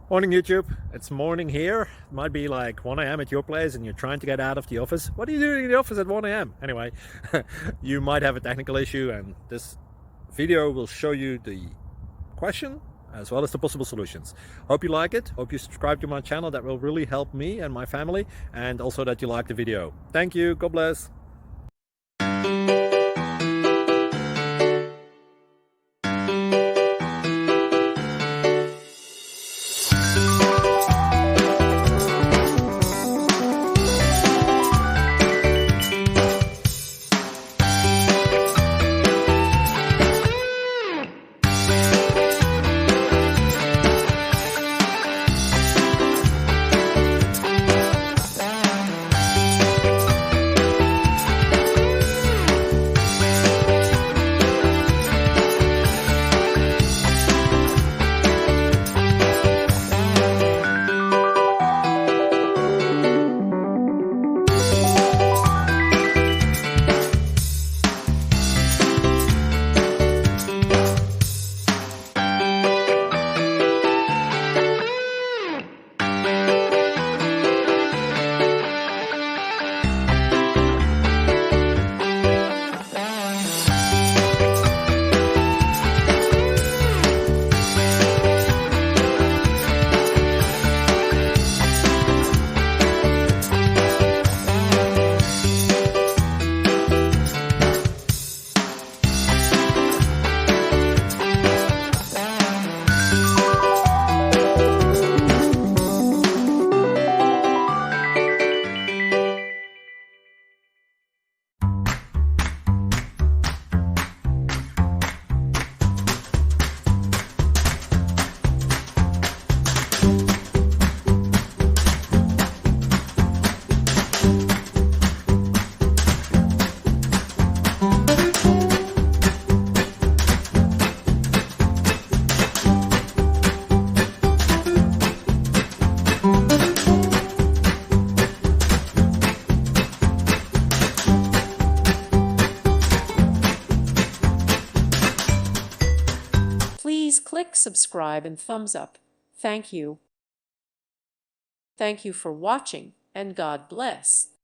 Morning YouTube, it's morning here. It might be like 1 a.m. at your place and you're trying to get out of the office. What are you doing in the office at 1 a.m.? Anyway, you might have a technical issue and this video will show you the question as well as the possible solutions. Hope you like it, hope you subscribe to my channel. That will really help me and my family, and also that you like the video. Thank you, God bless. Please click subscribe and thumbs up. Thank you. Thank you for watching, and God bless.